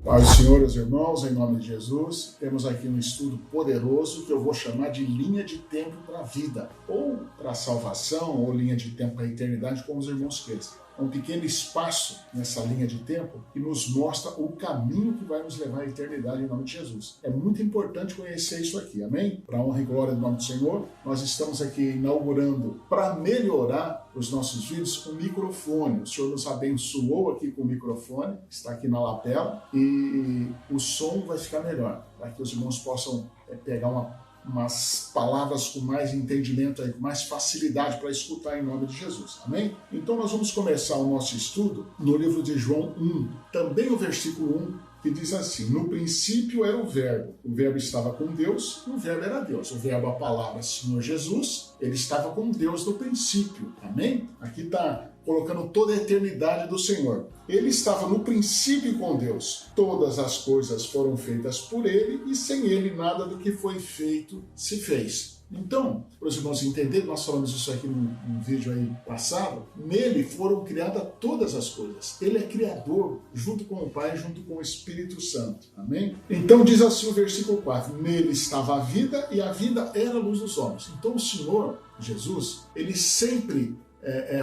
Paz do Senhor, meus irmãos, em nome de Jesus, temos aqui um estudo poderoso que eu vou chamar de linha de tempo para a vida, ou para a salvação, ou linha de tempo para a eternidade, como os irmãos queiram. Um pequeno espaço nessa linha de tempo que nos mostra o caminho que vai nos levar à eternidade em nome de Jesus. É muito importante conhecer isso aqui, amém? Para a honra e glória do nome do Senhor, nós estamos aqui inaugurando, para melhorar os nossos vídeos, um microfone. O Senhor nos abençoou aqui com o microfone, está aqui na lapela, e o som vai ficar melhor, para que os irmãos possam pegar umas palavras com mais entendimento, com mais facilidade para escutar em nome de Jesus, amém? Então nós vamos começar o nosso estudo no livro de João 1, também o versículo 1, que diz assim: no princípio era o verbo estava com Deus, e o verbo era Deus. O verbo, a palavra Senhor Jesus, ele estava com Deus no princípio, amém? Aqui está colocando toda a eternidade do Senhor. Ele estava no princípio com Deus. Todas as coisas foram feitas por ele e sem ele nada do que foi feito se fez. Então, para os irmãos entenderem, nós falamos isso aqui num vídeo aí passado, nele foram criadas todas as coisas. Ele é criador, junto com o Pai, junto com o Espírito Santo. Amém? Então diz assim o versículo 4, nele estava a vida e a vida era a luz dos homens. Então o Senhor, Jesus, ele sempre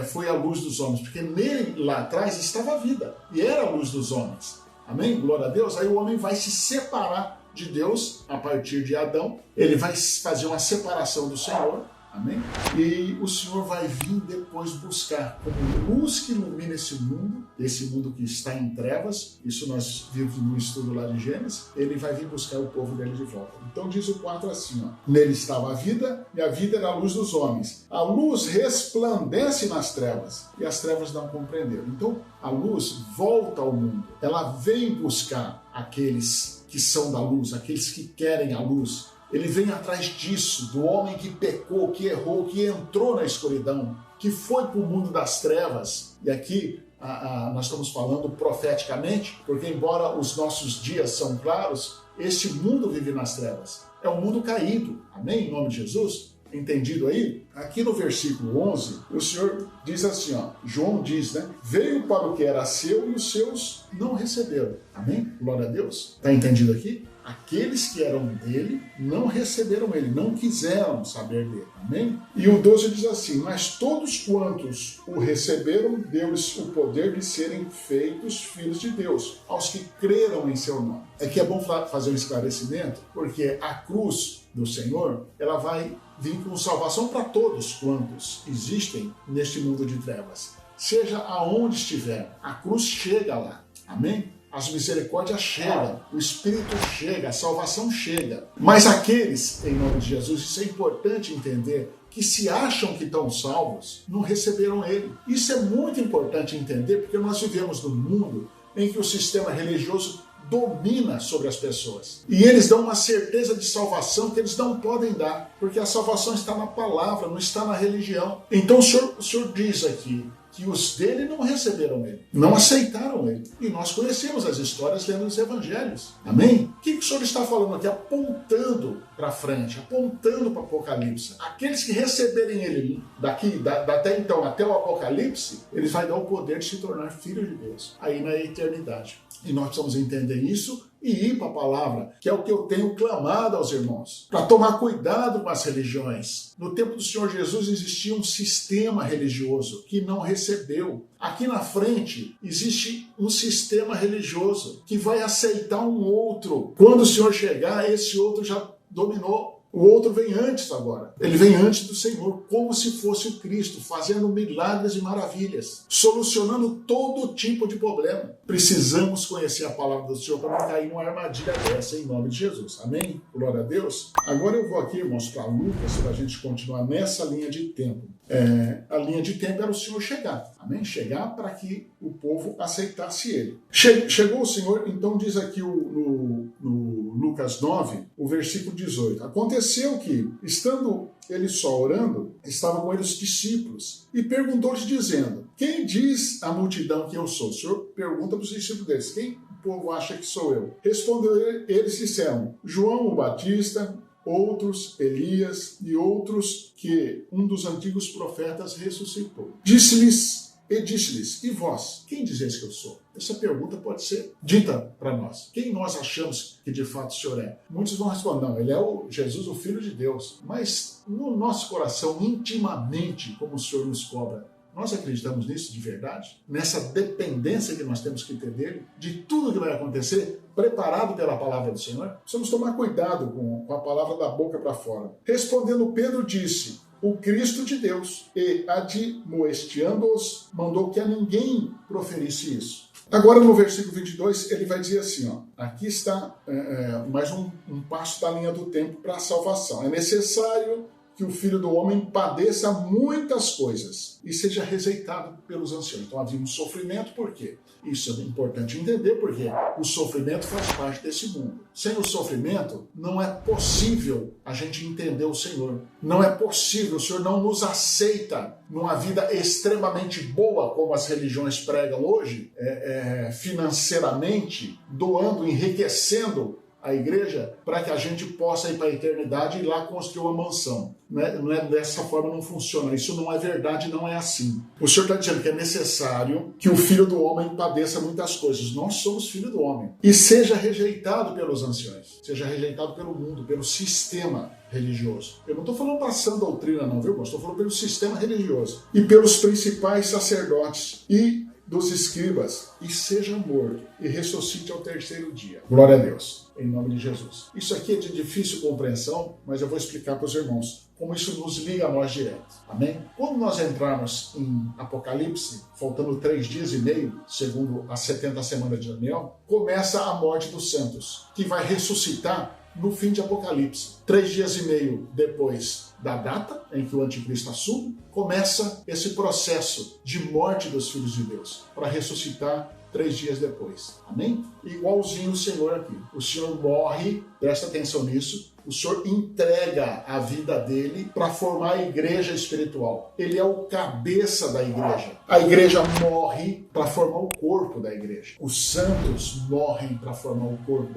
foi a luz dos homens, porque nele lá atrás estava a vida e era a luz dos homens. Amém? Glória a Deus. Aí o homem vai se separar de Deus a partir de Adão. Ele vai fazer uma separação do Senhor. Amém? E o Senhor vai vir depois buscar como luz que ilumina esse mundo que está em trevas. Isso nós vimos no estudo lá de Gênesis. Ele vai vir buscar o povo dele de volta. Então diz o 4 assim, ó. Nele estava a vida, e a vida era a luz dos homens. A luz resplandece nas trevas, e as trevas não compreenderam. Então a luz volta ao mundo. Ela vem buscar aqueles que são da luz, aqueles que querem a luz. Ele vem atrás disso, do homem que pecou, que errou, que entrou na escuridão, que foi para o mundo das trevas. E aqui nós estamos falando profeticamente, porque embora os nossos dias são claros, este mundo vive nas trevas. É um mundo caído. Amém? Em nome de Jesus? Entendido aí? Aqui no versículo 11, o Senhor diz assim, ó, João diz, né? Veio para o que era seu e os seus não receberam. Amém? Glória a Deus. Está entendido aqui? Aqueles que eram dele não receberam ele, não quiseram saber dele. Amém? E o 12 diz assim, mas todos quantos o receberam, deu-lhes o poder de serem feitos filhos de Deus, aos que creram em seu nome. É que é bom fazer um esclarecimento, porque a cruz do Senhor, ela vai vir com salvação para todos quantos existem neste mundo de trevas. Seja aonde estiver, a cruz chega lá. Amém? As misericórdias chegam, o Espírito chega, a salvação chega. Mas aqueles, em nome de Jesus, isso é importante entender, que se acham que estão salvos, não receberam ele. Isso é muito importante entender, porque nós vivemos num mundo em que o sistema religioso domina sobre as pessoas. E eles dão uma certeza de salvação que eles não podem dar, porque a salvação está na palavra, não está na religião. Então o Senhor diz aqui que os dele não receberam ele, não aceitaram ele. E nós conhecemos as histórias lendo os evangelhos. Amém? O que o Senhor está falando aqui? Apontando para frente, apontando para o Apocalipse. Aqueles que receberem ele daqui, até então, até o Apocalipse, ele vai dar o poder de se tornar filho de Deus, aí na eternidade. E nós precisamos entender isso e ir para a palavra, que é o que eu tenho clamado aos irmãos, para tomar cuidado com as religiões. No tempo do Senhor Jesus existia um sistema religioso que não recebeu. Aqui na frente existe um sistema religioso que vai aceitar um outro. Quando o Senhor chegar, esse outro já dominou. O outro vem antes agora. Ele vem antes do Senhor, como se fosse o Cristo, fazendo milagres e maravilhas, solucionando todo tipo de problema. Precisamos conhecer a palavra do Senhor para não cair numa armadilha dessa, em nome de Jesus. Amém? Glória a Deus. Agora eu vou aqui, irmãos, para Lucas, para a gente continuar nessa linha de tempo. A linha de tempo era o Senhor chegar. Amém? Chegar para que o povo aceitasse ele. Chegou o Senhor, então diz aqui no Lucas 9, o versículo 18. Aconteceu que, estando ele só orando, estavam com ele os discípulos, e perguntou-lhes dizendo, quem diz a multidão que eu sou? O Senhor pergunta para os discípulos deles, quem o povo acha que sou eu? Respondeu eles disseram, João o Batista, outros Elias e outros que um dos antigos profetas ressuscitou. Disse-lhes E disse-lhes: e vós, quem dizeis que eu sou? Essa pergunta pode ser dita para nós. Quem nós achamos que de fato o Senhor é? Muitos vão responder: não, ele é o Jesus, o Filho de Deus. Mas no nosso coração, intimamente, como o Senhor nos cobra, nós acreditamos nisso de verdade? Nessa dependência que nós temos que ter dele, de tudo que vai acontecer, preparado pela palavra do Senhor? Precisamos tomar cuidado com a palavra da boca para fora. Respondendo, Pedro disse: o Cristo de Deus, e admoestando-os, mandou que a ninguém proferisse isso. Agora no versículo 22 ele vai dizer assim, ó, aqui está mais um passo da linha do tempo para a salvação. É necessário que o Filho do Homem padeça muitas coisas e seja rejeitado pelos anciãos. Então havia um sofrimento, por quê? Isso é importante entender, porque o sofrimento faz parte desse mundo. Sem o sofrimento, não é possível a gente entender o Senhor. Não é possível, o Senhor não nos aceita numa vida extremamente boa, como as religiões pregam hoje, financeiramente, doando, enriquecendo a igreja para que a gente possa ir para a eternidade e lá construir uma mansão. Não é dessa forma, não funciona. Isso não é verdade, não é assim. O Senhor está dizendo que é necessário que o Filho do Homem padeça muitas coisas. Nós somos Filho do Homem. E seja rejeitado pelos anciões, seja rejeitado pelo mundo, pelo sistema religioso. Eu não estou falando da sã doutrina não, viu? Eu estou falando pelo sistema religioso. E pelos principais sacerdotes e dos escribas, e seja morto, e ressuscite ao terceiro dia. Glória a Deus, em nome de Jesus. Isso aqui é de difícil compreensão, mas eu vou explicar para os irmãos como isso nos liga a nós direto. Amém? Quando nós entrarmos em Apocalipse, faltando 3 dias e meio, segundo as 70 semanas de Daniel, começa a morte dos santos, que vai ressuscitar no fim de Apocalipse. 3 dias e meio depois da data em que o anticristo assume, começa esse processo de morte dos filhos de Deus, para ressuscitar 3 dias depois. Amém? Igualzinho o Senhor aqui. O Senhor morre, presta atenção nisso, o Senhor entrega a vida dele para formar a igreja espiritual. Ele é o cabeça da igreja. A igreja morre para formar o corpo da igreja. Os santos morrem para formar o corpo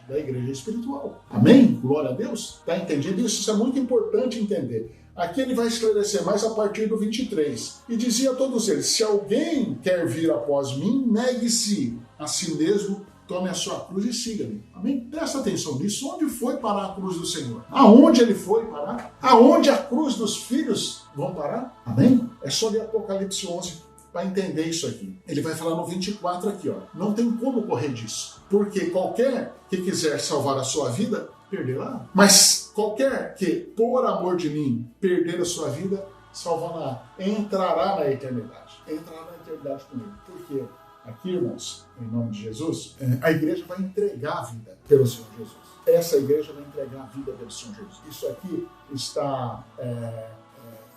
da igreja espiritual. Amém? Glória a Deus. Está entendido isso? Isso é muito importante entender. Aqui ele vai esclarecer mais a partir do 23. E dizia a todos eles: se alguém quer vir após mim, negue-se a si mesmo, tome a sua cruz e siga-me. Amém? Presta atenção nisso. Onde foi parar a cruz do Senhor? Aonde ele foi parar? Aonde a cruz dos filhos vão parar? Amém? É só ler Apocalipse 11 para entender isso aqui. Ele vai falar no 24 aqui, ó. Não tem como correr disso. Porque qualquer que quiser salvar a sua vida, perderá. Mas qualquer que, por amor de mim, perder a sua vida, salvará. Entrará na eternidade. Entrará na eternidade comigo. Por quê? Aqui, irmãos, em nome de Jesus, a igreja vai entregar a vida pelo Senhor Jesus. Essa igreja vai entregar a vida pelo Senhor Jesus. Isso aqui está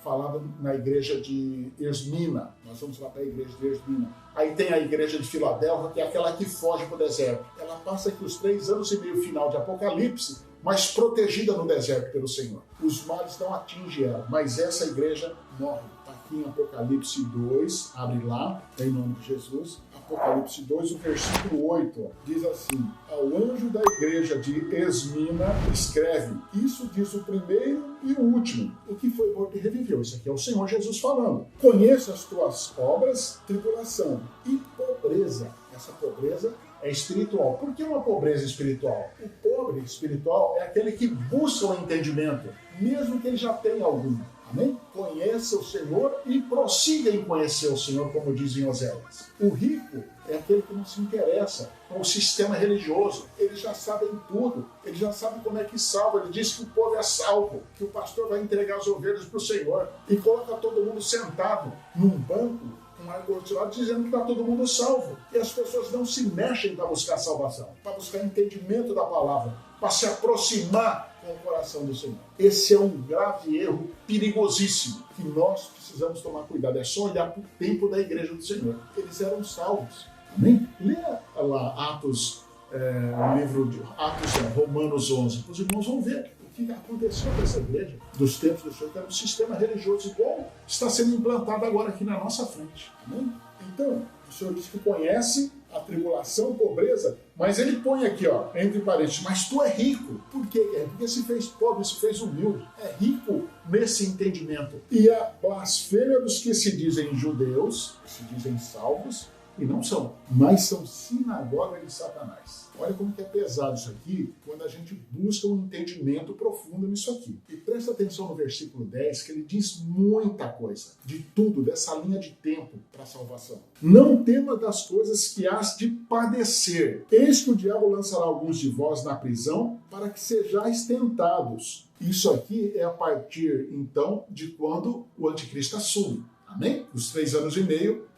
falado na igreja de Esmina. Nós vamos lá para a igreja de Esmina. Aí tem a igreja de Filadélfia, que é aquela que foge para o deserto. Ela passa aqui os 3 anos e meio final de Apocalipse, mas protegida no deserto pelo Senhor. Os males não atingem ela, mas essa igreja morre. Está aqui em Apocalipse 2, abre lá, em nome de Jesus. Apocalipse 2, o versículo 8, ó, diz assim: ao anjo da igreja de Esmina escreve: isso diz o primeiro e o último, o que foi morto e reviveu. Isso aqui é o Senhor Jesus falando. Conheço as tuas obras, tribulação e pobreza. Essa pobreza é espiritual. Por que uma pobreza espiritual? O pobre espiritual é aquele que busca o entendimento, mesmo que ele já tenha algum. Amém? Conheça o Senhor e prossiga em conhecer o Senhor, como dizem Oséias. O rico é aquele que não se interessa com o sistema religioso. Ele já sabe em tudo. Ele já sabe como é que salva. Ele diz que o povo é salvo, que o pastor vai entregar as ovelhas para o Senhor. E coloca todo mundo sentado num banco, com ar-condicionado, dizendo que está todo mundo salvo. E as pessoas não se mexem para buscar salvação, para buscar entendimento da palavra, para se aproximar com o coração do Senhor. Esse é um grave erro, perigosíssimo, que nós precisamos tomar cuidado. É só olhar para o tempo da igreja do Senhor. Eles eram salvos. Amém? Leia lá Atos, o livro de Atos, Romanos 11. Os irmãos vão ver o que aconteceu com essa igreja dos tempos do Senhor, que era um sistema religioso igual está sendo implantado agora aqui na nossa frente. Amém? Então, o Senhor diz que conhece a tribulação, pobreza, mas ele põe aqui, ó, entre parênteses, mas tu é rico. Por quê? É porque se fez pobre, se fez humilde. É rico nesse entendimento. E a blasfêmia dos que se dizem judeus, que se dizem salvos, e não são, mas são sinagoga de Satanás. Olha como que é pesado isso aqui, quando a gente busca um entendimento profundo nisso aqui. E presta atenção no versículo 10, que ele diz muita coisa, de tudo, dessa linha de tempo para a salvação. Não tema das coisas que hás de padecer. Eis que o diabo lançará alguns de vós na prisão, para que sejais tentados. Isso aqui é a partir, então, de quando o anticristo assume. Amém? Os 3 anos e meio,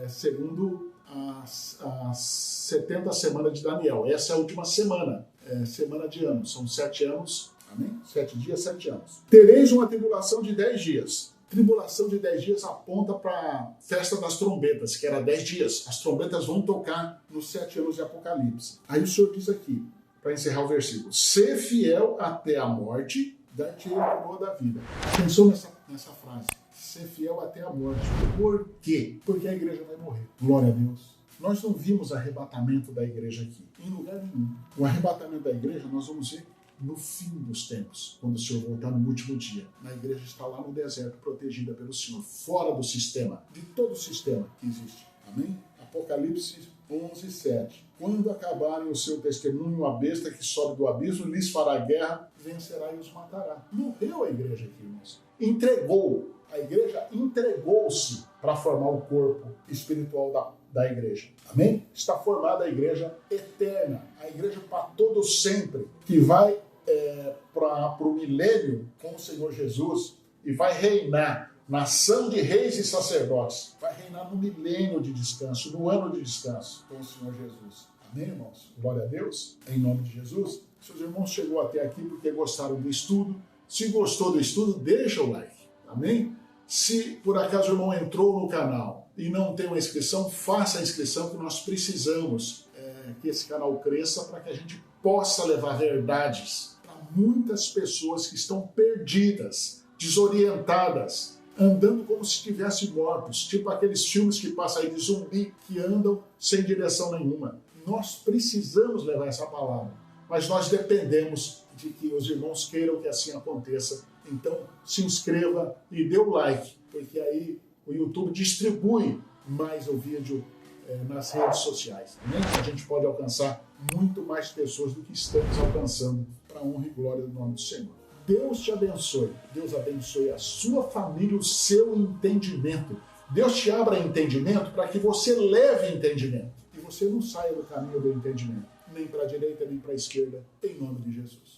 segundo as 70 semanas de Daniel. Essa é a última semana, semana de ano. São 7 anos, amém? 7 dias, 7 anos. Tereis uma tribulação de 10 dias. Tribulação de 10 dias aponta para a festa das trombetas, que era 10 dias. As trombetas vão tocar nos 7 anos de Apocalipse. Aí o Senhor diz aqui, para encerrar o versículo, ser fiel até a morte, dar-te-ei a coroa da vida. Atenção nessa frase. Ser fiel até a morte. Por quê? Porque a igreja vai morrer. Glória a Deus. Nós não vimos arrebatamento da igreja aqui, em lugar nenhum. O arrebatamento da igreja nós vamos ver no fim dos tempos, quando o Senhor voltar no último dia. A igreja está lá no deserto, protegida pelo Senhor, fora do sistema, de todo o sistema que existe. Amém? Apocalipse 11, 7. Quando acabarem o seu testemunho, a besta que sobe do abismo lhes fará guerra, vencerá e os matará. Morreu a igreja aqui, irmãos. Entregou. A igreja entregou-se para formar o corpo espiritual da igreja. Amém? Está formada a igreja eterna, a igreja para todo sempre, que vai para o milênio com o Senhor Jesus e vai reinar, nação de reis e sacerdotes, vai reinar no milênio de descanso, no ano de descanso com o Senhor Jesus. Amém, irmãos? Glória a Deus, em nome de Jesus. Se os irmãos chegou até aqui porque gostaram do estudo, se gostou do estudo, deixa o like. Amém? Se por acaso o irmão entrou no canal e não tem uma inscrição, faça a inscrição, que nós precisamos que esse canal cresça para que a gente possa levar verdades para muitas pessoas que estão perdidas, desorientadas, andando como se estivessem mortos, tipo aqueles filmes que passam aí de zumbi, que andam sem direção nenhuma. Nós precisamos levar essa palavra, mas nós dependemos de que os irmãos queiram que assim aconteça. Então, se inscreva e dê o like, porque aí o YouTube distribui mais o vídeo nas redes sociais. Né? A gente pode alcançar muito mais pessoas do que estamos alcançando, para a honra e glória do nome do Senhor. Deus te abençoe. Deus abençoe a sua família, o seu entendimento. Deus te abra entendimento para que você leve entendimento. E você não saia do caminho do entendimento, nem para a direita, nem para a esquerda, em nome de Jesus.